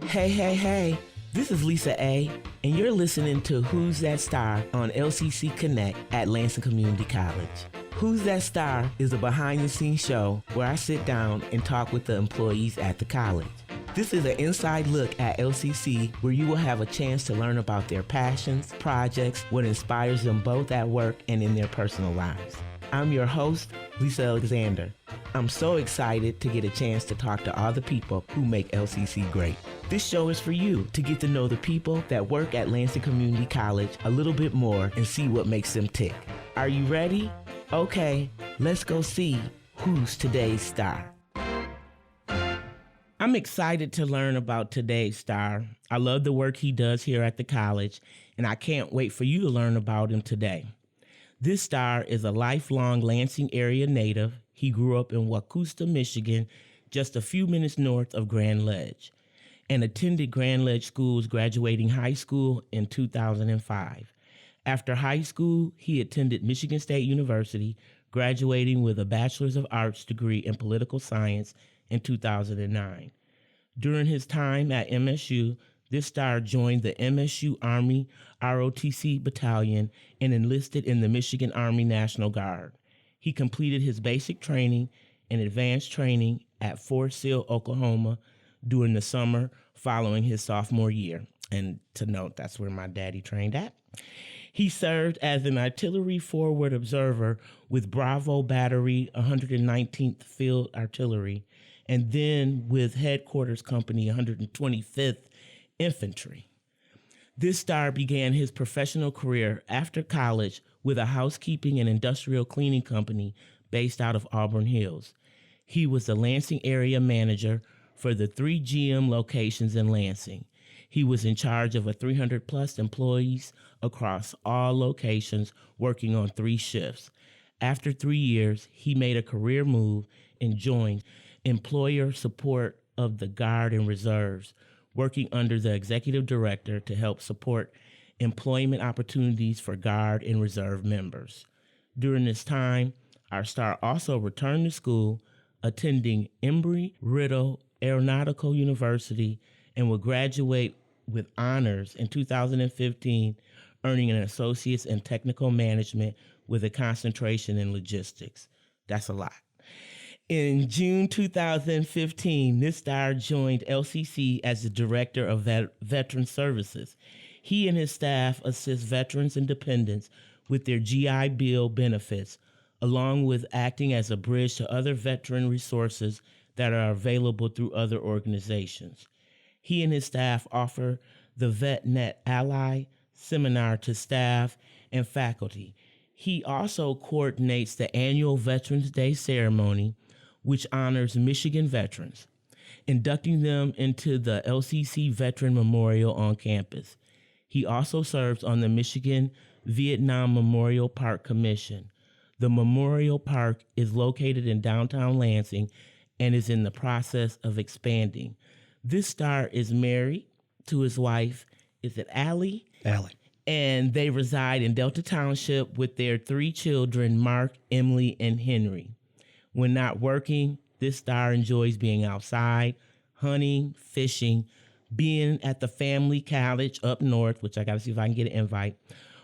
Hey, hey, hey. This is Lisa A, and you're listening to Who's That Star on LCC Connect at Lansing Community College. Who's That Star is a behind-the-scenes show where I sit down and talk with the employees at the college. This is an inside look at LCC where you will have a chance to learn about their passions, projects, what inspires them both at work and in their personal lives. I'm your host, Lisa Alexander. I'm so excited to get a chance to talk to all the people who make LCC great. This show is for you to get to know the people that work at Lansing Community College a little bit more and see what makes them tick. Are you ready? Okay, let's go see who's today's star. I'm excited to learn about today's star. I love the work he does here at the college, and I can't wait for you to learn about him today. This star is a lifelong Lansing area native. He grew up in Wacusta, Michigan, just a few minutes north of Grand Ledge, and attended Grand Ledge schools, graduating high school in 2005. After high school, he attended Michigan State University, graduating with a Bachelor's of Arts degree in political science in 2009. During his time at MSU, this star joined the MSU Army ROTC Battalion and enlisted in the Michigan Army National Guard. He completed his basic training and advanced training at Fort Sill, Oklahoma, during the summer following his sophomore year. And to note, that's where my daddy trained at. He served as an artillery forward observer with Bravo Battery 119th Field Artillery, and then with Headquarters Company 125th Infantry. This star began his professional career after college with a housekeeping and industrial cleaning company based out of Auburn Hills. He was the Lansing area manager for the 3 GM locations in Lansing. He was in charge of 300 plus employees across all locations, working on 3 shifts. After 3 years, he made a career move and joined employer support of the Guard and Reserves, working under the executive director to help support employment opportunities for Guard and Reserve members. During this time, our star also returned to school, attending Embry-Riddle Aeronautical University, and will graduate with honors in 2015, earning an associate's in technical management with a concentration in logistics. That's a lot. In June 2015, this star joined LCC as the Director of Veteran Services. He and his staff assist veterans and dependents with their GI Bill benefits, along with acting as a bridge to other veteran resources that are available through other organizations. He and his staff offer the VetNet Ally seminar to staff and faculty. He also coordinates the annual Veterans Day ceremony, which honors Michigan veterans, inducting them into the LCC Veteran Memorial on campus. He also serves on the Michigan Vietnam Memorial Park Commission. The Memorial Park is located in downtown Lansing and is in the process of expanding. This star is married to his wife, is it Allie? Allie. And they reside in Delta Township with their 3 children, Mark, Emily, and Henry. When not working, this star enjoys being outside, hunting, fishing, being at the family college up north, which I got to see if I can get an invite,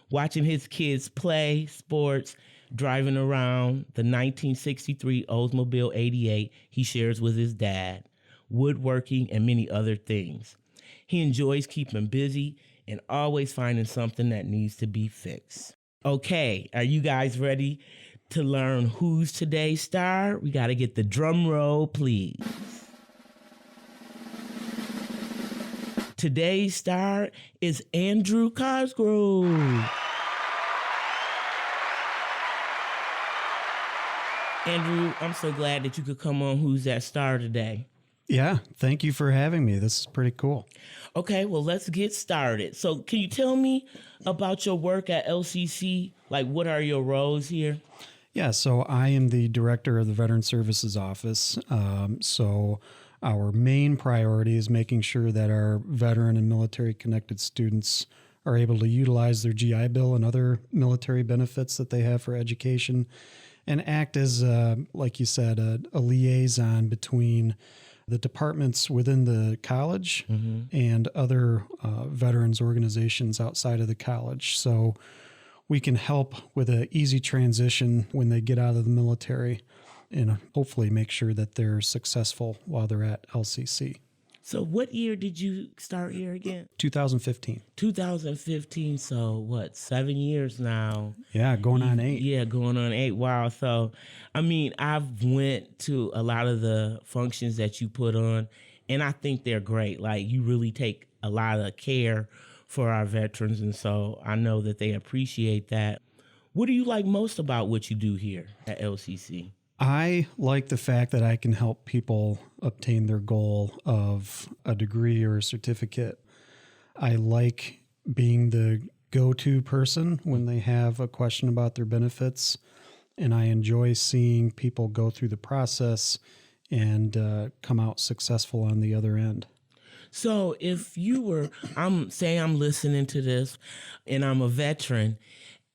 watching his kids play sports, driving around the 1963 Oldsmobile 88 he shares with his dad, woodworking, and many other things. He enjoys keeping busy and always finding something that needs to be fixed. Okay, are you guys ready to learn who's today's star? We got to get the drum roll, please. Today's star is Andrew Cosgrove. Andrew, I'm so glad that you could come on Who's That Star today. Yeah, thank you for having me. This is pretty cool. Okay, well, let's get started. So can you tell me about your work at LCC? Like, what are your roles here? Yeah, so I am the director of the Veteran Services Office. So our main priority is making sure that our veteran and military-connected students are able to utilize their GI Bill and other military benefits that they have for education and act as, like you said, a liaison between the departments within the college Mm-hmm. and other veterans organizations outside of the college. So we can help with an easy transition when they get out of the military and hopefully make sure that they're successful while they're at LCC. So what year did you start here again? 2015. 2015. So what, 7 years now? Yeah, going on 8. Yeah, going on 8. Wow. So, I mean, I've went to a lot of the functions that you put on, and I think they're great. Like, you really take a lot of care for our veterans, and so I know that they appreciate that. What do you like most about what you do here at LCC? I like the fact that I can help people obtain their goal of a degree or a certificate. I like being the go-to person when they have a question about their benefits, and I enjoy seeing people go through the process and come out successful on the other end. So if you were, I'm listening to this and I'm a veteran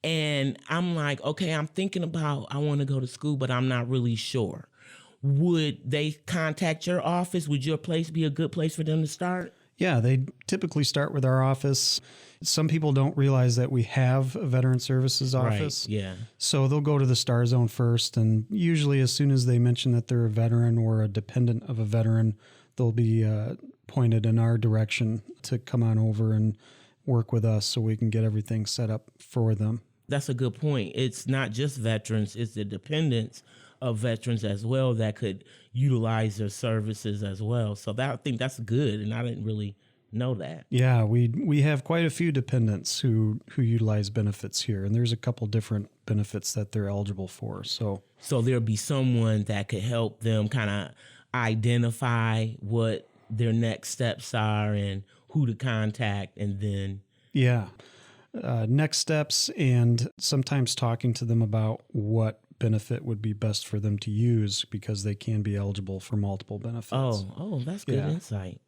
and I'm like, okay, I'm thinking about, I want to go to school, but I'm not really sure. Would they contact your office? Would your place be a good place for them to start? Yeah, they typically start with our office. Some people don't realize that we have a veteran services office. Right, yeah. So they'll go to the Star Zone first. And usually as soon as they mention that they're a veteran or a dependent of a veteran, they'll be pointed in our direction to come on over and work with us so we can get everything set up for them. That's a good point. It's not just veterans, it's the dependents of veterans as well that could utilize their services as well. So that, I think that's good, and I didn't really know that. Yeah, we have quite a few dependents who utilize benefits here, and there's a couple different benefits that they're eligible for. So there'll be someone that could help them kind of identify what their next steps are and who to contact, and then next steps, and sometimes talking to them about what benefit would be best for them to use because they can be eligible for multiple benefits. Oh, that's good insight.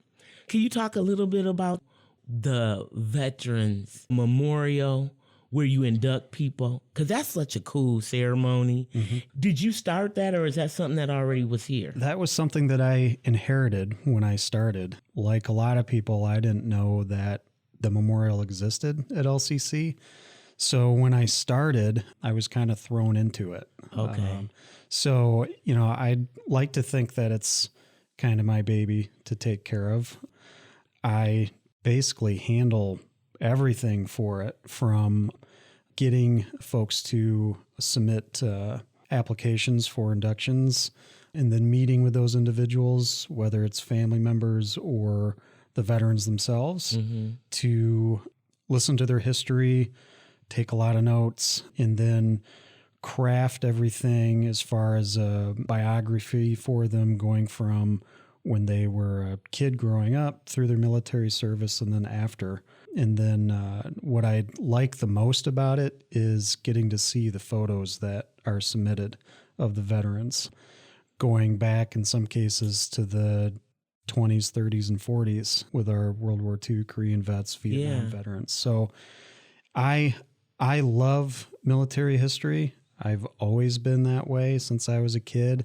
Can you talk a little bit about the Veterans Memorial where you induct people? Because that's such a cool ceremony. Mm-hmm. Did you start that, or is that something that already was here? That was something that I inherited when I started. Like a lot of people, I didn't know that the memorial existed at LCC. So when I started, I was kind of thrown into it. Okay. So, I'd like to think that it's kind of my baby to take care of. I basically handle everything for it, from getting folks to submit applications for inductions and then meeting with those individuals, whether it's family members or the veterans themselves, to listen to their history, take a lot of notes, and then craft everything as far as a biography for them, going from when they were a kid growing up through their military service and then after. And then what I like the most about it is getting to see the photos that are submitted of the veterans, going back in some cases to the 20s, 30s, and 40s with our World War II Korean vets, Vietnam veterans. So I love military history. I've always been that way since I was a kid.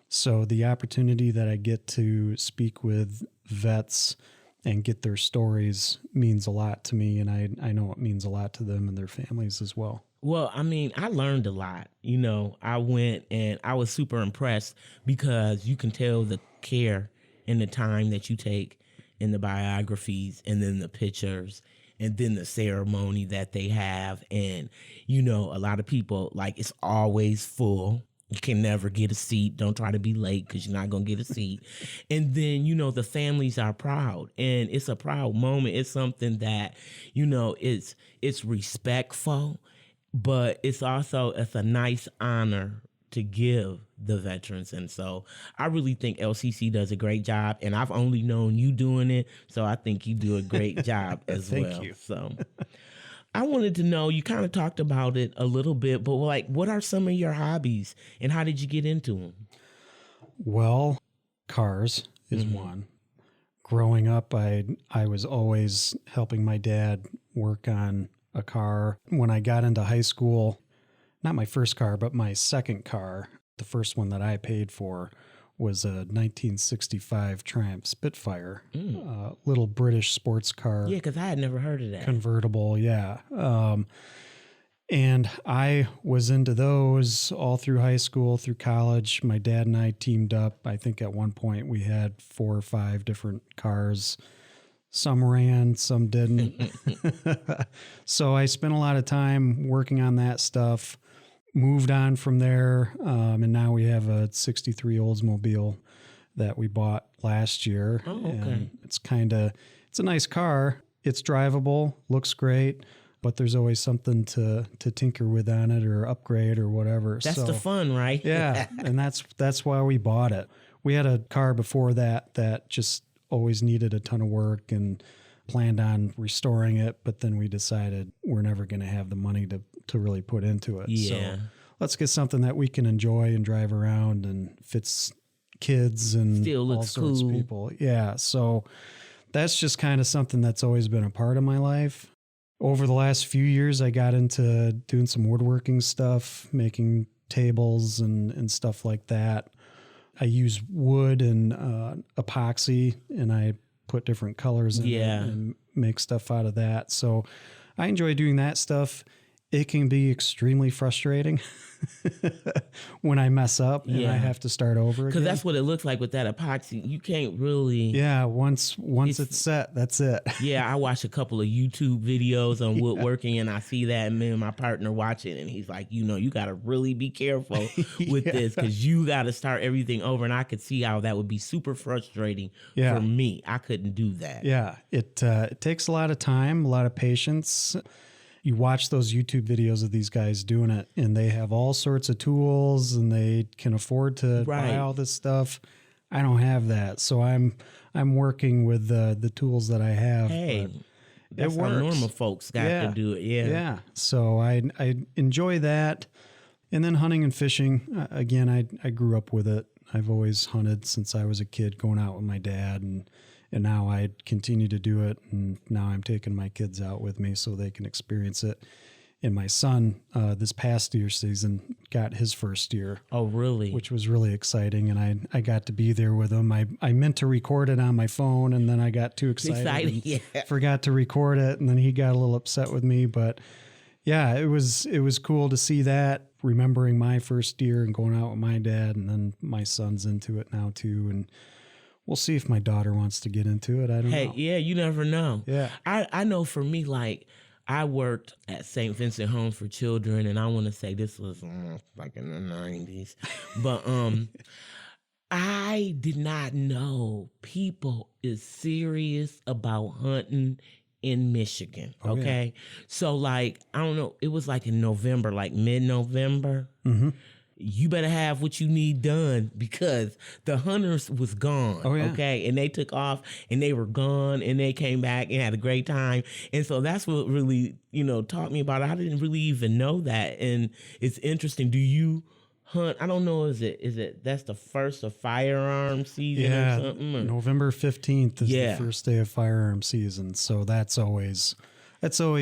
So the opportunity that I get to speak with vets and get their stories means a lot to me, and I know it means a lot to them and their families as well. Well, I mean, I learned a lot. I went and I was super impressed because you can tell the care and the time that you take in the biographies and then the pictures and then the ceremony that they have. And, a lot of people, like, it's always full. You can never get a seat. Don't try to be late because you're not going to get a seat. And then, the families are proud, and it's a proud moment. It's something that, it's respectful, but it's a nice honor to give the veterans. And so I really think LCC does a great job, and I've only known you doing it. So I think you do a great job as well. Thank you. So I wanted to know, you kind of talked about it a little bit, but what are some of your hobbies and how did you get into them? Well, cars is one. Growing up, I was always helping my dad work on a car. When I got into high school, not my first car, but my second car, the first one that I paid for, was a 1965 Triumph Spitfire, little British sports car. Yeah, because I had never heard of that. Convertible, yeah. And I was into those all through high school, through college. My dad and I teamed up. I think at one point we had 4 or 5 different cars. Some ran, some didn't. So I spent a lot of time working on that stuff, moved on from there. And now we have a 63 Oldsmobile that we bought last year. Oh, okay. And it's a nice car. It's drivable, looks great. But there's always something to tinker with on it or upgrade or whatever. That's the fun, right? Yeah, and that's why we bought it. We had a car before that just always needed a ton of work and planned on restoring it, but then we decided we're never going to have the money to really put into it. Yeah. So let's get something that we can enjoy and drive around and fits kids and Still all looks sorts cool. of people. Yeah, so that's just kind of something that's always been a part of my life. Over the last few years, I got into doing some woodworking stuff, making tables and stuff like that. I use wood and epoxy, and I put different colors in it and make stuff out of that. So I enjoy doing that stuff. It can be extremely frustrating when I mess up and I have to start over again. Because that's what it looks like with that epoxy. You can't really... Yeah, once it's set, that's it. Yeah, I watch a couple of YouTube videos on woodworking, and I see that, and me and my partner watch it, and he's like, you got to really be careful with this, because you got to start everything over, and I could see how that would be super frustrating for me. I couldn't do that. Yeah, it takes a lot of time, a lot of patience. You watch those YouTube videos of these guys doing it, and they have all sorts of tools, and they can afford to buy all this stuff. I don't have that, so I'm working with the tools that I have. Hey, that's how normal folks got to do it. Yeah. So I enjoy that, and then hunting and fishing. Again, I grew up with it. I've always hunted since I was a kid, going out with my dad, and now I continue to do it, and now I'm taking my kids out with me so they can experience it. And my son, this past deer season, got his first deer. Oh, really? Which was really exciting, and I got to be there with him. I meant to record it on my phone, and then I got too excited and forgot to record it, and then he got a little upset with me. But yeah, it was cool to see that, remembering my first deer and going out with my dad, and then my son's into it now too, and we'll see if my daughter wants to get into it. I don't know. Yeah, you never know. Yeah. I know for me, like, I worked at St. Vincent Homes for Children, and I want to say this was like in the 90s. But I did not know people is serious about hunting in Michigan, okay? So, like, I don't know, it was like in November, like mid-November. Mm-hmm. You better have what you need done, because the hunters was gone, okay? And they took off, and they were gone, and they came back and had a great time. And so that's what really, taught me about it. I didn't really even know that, and it's interesting. Do you hunt? I don't know, is it that's the first of firearm season or something? Or? November 15th is the first day of firearm season, so that's always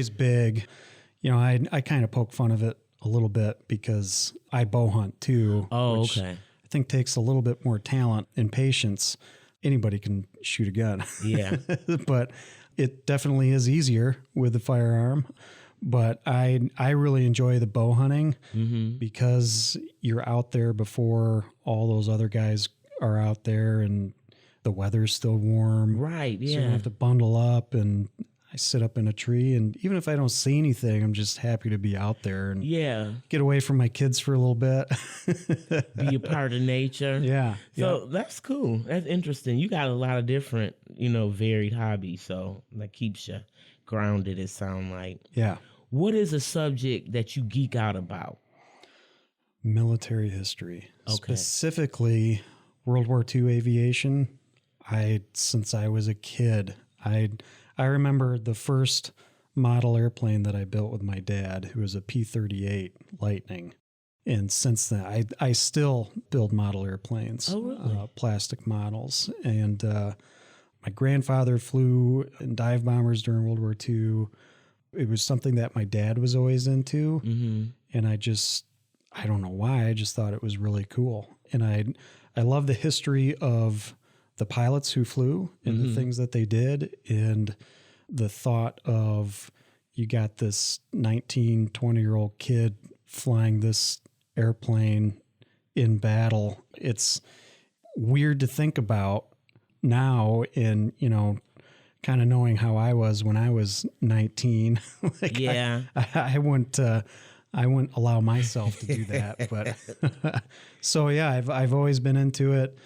big. I kind of poke fun of it a little bit because I bow hunt too. Oh, which okay. I think takes a little bit more talent and patience. Anybody can shoot a gun. Yeah. But it definitely is easier with the firearm. But I really enjoy the bow hunting because you're out there before all those other guys are out there, and the weather's still warm. Right, yeah. So you don't have to bundle up, and I sit up in a tree, and even if I don't see anything, I'm just happy to be out there and get away from my kids for a little bit. Be a part of nature. Yeah. So that's cool. That's interesting. You got a lot of different, varied hobbies. So that keeps you grounded, it sounds like. Yeah. What is a subject that you geek out about? Military history. Okay. Specifically World War II aviation. Since I was a kid, I remember the first model airplane that I built with my dad, who was a P-38 Lightning. And since then, I still build model airplanes, plastic models. And my grandfather flew in dive bombers during World War II. It was something that my dad was always into. Mm-hmm. And I don't know why, I just thought it was really cool. And I love the history of the pilots who flew and the things that they did, and the thought of you got this 19, 20-year-old kid flying this airplane in battle. It's weird to think about now, in, kind of knowing how I was when I was 19. Like, Yeah. I wouldn't allow myself to do that. But so yeah, I've always been into it.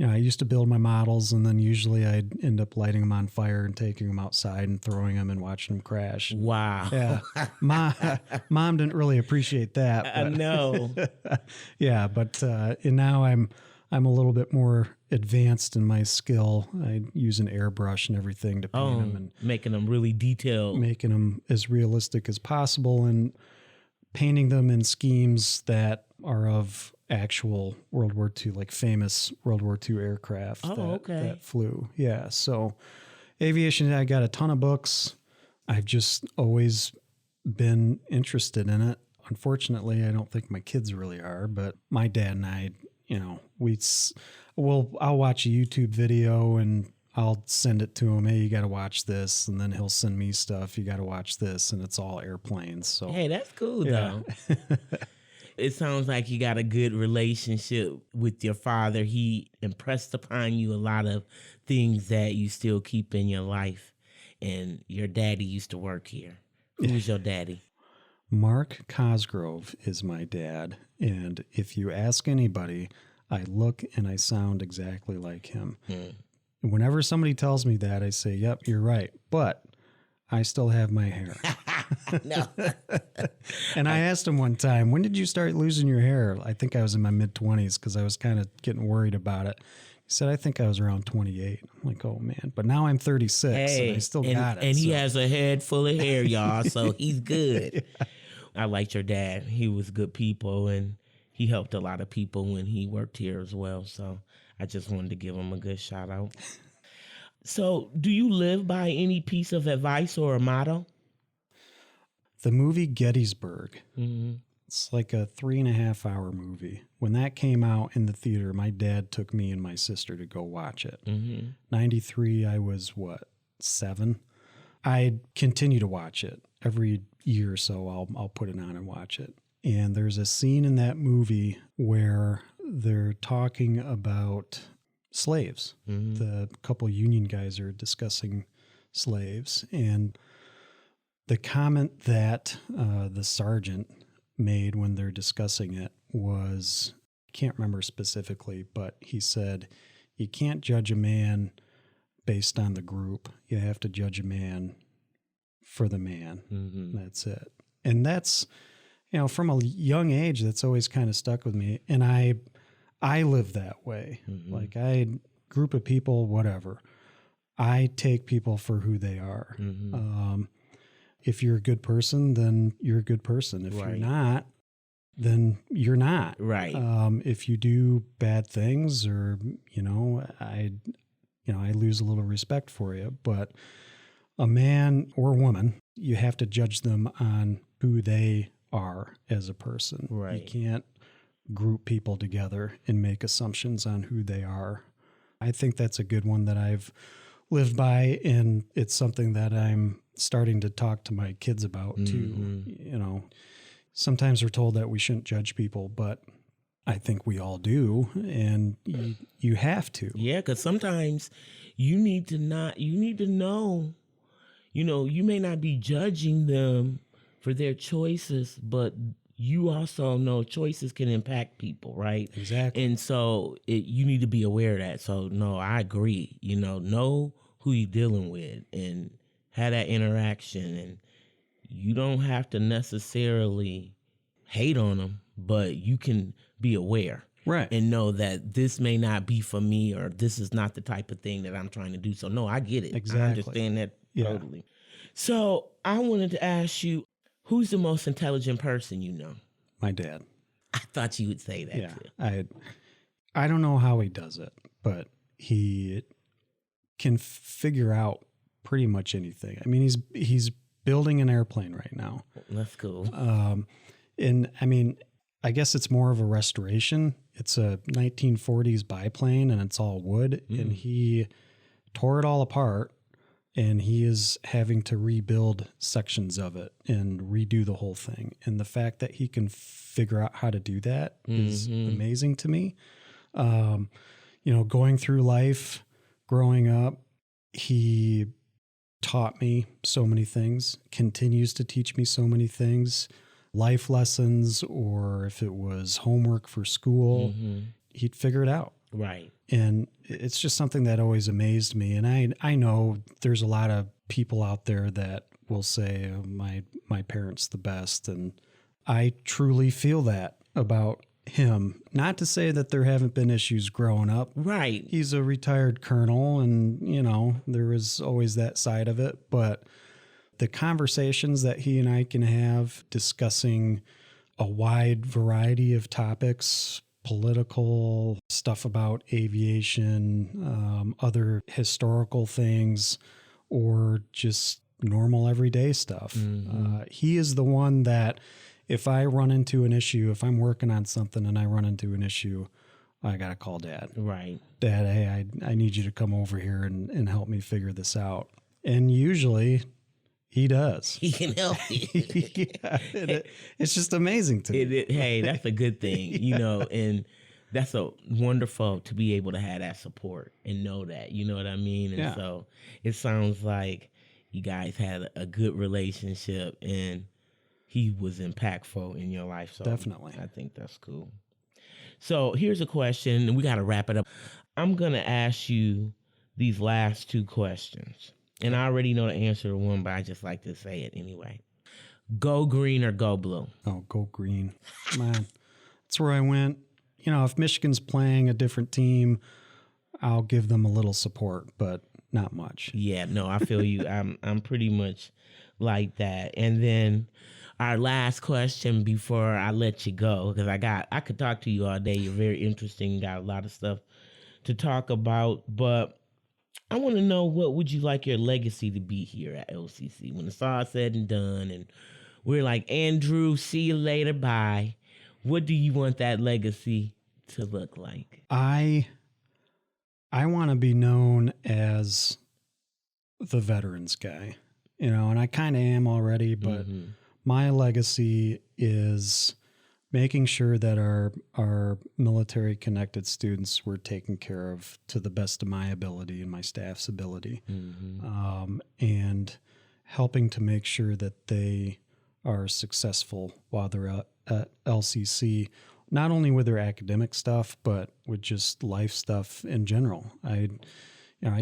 I used to build my models, and then usually I'd end up lighting them on fire and taking them outside and throwing them and watching them crash. Wow. Yeah. Mom didn't really appreciate that. I know. Yeah. But and now I'm a little bit more advanced in my skill. I use an airbrush and everything to paint them, and making them really detailed. making them as realistic as possible, and painting them in schemes that are of actual World War II, like famous World War II aircraft that flew. Yeah. So aviation, I got a ton of books. I've just always been interested in it. Unfortunately, I don't think my kids really are, but my dad and I, I'll watch a YouTube video and I'll send it to him. Hey, you got to watch this. And then he'll send me stuff. You got to watch this. And it's all airplanes. So, Hey, that's cool, yeah. though. It sounds like you got a good relationship with your father. He impressed upon you a lot of things that you still keep in your life. And your daddy used to work here. Who's your daddy? Mark Cosgrove is my dad. And if you ask anybody, I look and I sound exactly like him. Whenever somebody tells me that, I say, yep, you're right. But I still have my hair. No. And I asked him one time, when did you start losing your hair? I think I was in my mid-20s because I was kind of getting worried about it. He said, I think I was around 28. I'm like, oh, man. But now I'm 36 and I still got it. And he has a head full of hair, y'all, so he's good. Yeah. I liked your dad. He was good people, and he helped a lot of people when he worked here as well. So I just wanted to give him a good shout out. So do you live by any piece of advice or a motto? The movie Gettysburg. It's like a 3.5-hour movie. When that came out in the theater, my dad took me and my sister to go watch it. 93, I was 7? I continue to watch it. Every year or so, I'll put it on and watch it. And there's a scene in that movie where they're talking about slaves. The couple union guys are discussing slaves. And the comment that the sergeant made when they're discussing it was, I can't remember specifically, but he said, you can't judge a man based on the group. You have to judge a man for the man. That's it. And that's, from a young age, that's always kind of stuck with me. And I live that way. Like, group of people, whatever. I take people for who they are. If you're a good person, then you're a good person. If you're not, then you're not. Right. If you do bad things, or I lose a little respect for you. But a man or woman, you have to judge them on who they are as a person. Right. You can't group people together and make assumptions on who they are. I think that's a good one that I've lived by, and it's something that I'm starting to talk to my kids about too. Sometimes we're told that we shouldn't judge people, but I think we all do, and you have to. Yeah, because sometimes you need to know, you may not be judging them for their choices, but you also know choices can impact people, right? Exactly. And so you need to be aware of that. So, no, I agree. Know who you're dealing with and have that interaction. And you don't have to necessarily hate on them, but you can be aware. Right. And know that this may not be for me, or this is not the type of thing that I'm trying to do. So, no, I get it. Exactly. I understand that totally. So I wanted to ask you, who's the most intelligent person you know? My dad. I thought you would say that too. I don't know how he does it, but he can figure out pretty much anything. I mean, he's building an airplane right now. That's cool. And I mean, I guess it's more of a restoration It's a 1940s biplane, and it's all wood, and he tore it all apart, and he is having to rebuild sections of it and redo the whole thing. And the fact that he can figure out how to do that is amazing to me. Going through life, growing up, he taught me so many things, continues to teach me so many things, life lessons, or if it was homework for school, he'd figure it out. Right. And it's just something that always amazed me. And I know there's a lot of people out there that will say, oh, my parents the best. And I truly feel that about him. Not to say that there haven't been issues growing up. Right. He's a retired colonel, and, there is always that side of it. But the conversations that he and I can have discussing a wide variety of topics, political stuff about aviation, other historical things, or just normal everyday stuff. He is the one that if I run into an issue, if I'm working on something and I run into an issue, I got to call Dad. Right. Dad, hey, I need you to come over here and help me figure this out. And usually he does. He can help you. It's just amazing to me. Hey, that's a good thing, and that's wonderful to be able to have that support and know that, you know what I mean? And so it sounds like you guys had a good relationship and he was impactful in your life. So definitely. I think that's cool. So here's a question, and we got to wrap it up. I'm going to ask you these last two questions. And I already know the answer to one, but I just like to say it anyway. Go green or go blue? Oh, go green. Man, that's where I went. If Michigan's playing a different team, I'll give them a little support, but not much. Yeah, no, I feel you. I'm pretty much like that. And then our last question before I let you go, because I could talk to you all day. You're very interesting. Got a lot of stuff to talk about, but I want to know, what would you like your legacy to be here at LCC when it's all said and done and we're like, Andrew, see you later, bye. What do you want that legacy to look like? I want to be known as the veterans guy, and I kind of am already, but my legacy is making sure that our military connected students were taken care of to the best of my ability and my staff's ability, and helping to make sure that they are successful while they're at LCC, not only with their academic stuff, but with just life stuff in general. I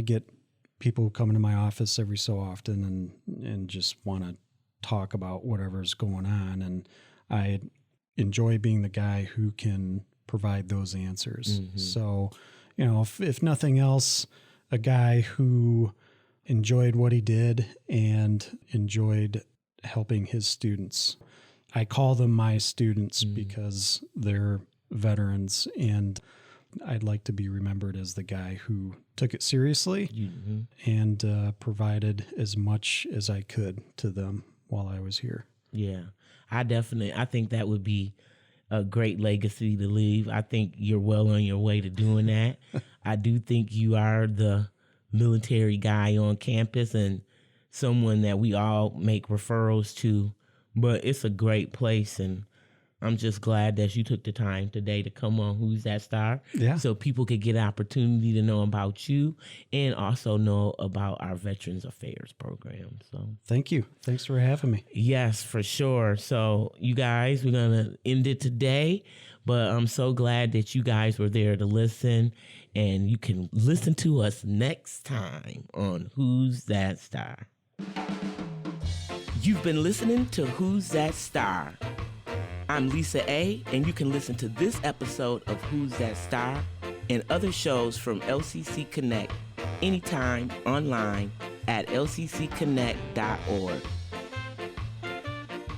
get people who come into my office every so often and just want to talk about whatever's going on, and I enjoy being the guy who can provide those answers. So, if nothing else, a guy who enjoyed what he did and enjoyed helping his students. I call them my students because they're veterans, and I'd like to be remembered as the guy who took it seriously and provided as much as I could to them while I was here. Yeah, I think that would be a great legacy to leave. I think you're well on your way to doing that. I do think you are the military guy on campus and someone that we all make referrals to, but it's a great place, and I'm just glad that you took the time today to come on Who's That Star? Yeah. So people could get an opportunity to know about you and also know about our Veterans Affairs program. So thank you. Thanks for having me. Yes, for sure. So you guys, we're going to end it today, but I'm so glad that you guys were there to listen, and you can listen to us next time on Who's That Star? You've been listening to Who's That Star? I'm Lisa A., and you can listen to this episode of Who's That Star and other shows from LCC Connect anytime online at lccconnect.org.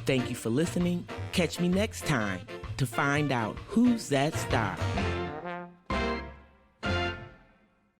Thank you for listening. Catch me next time to find out who's that star.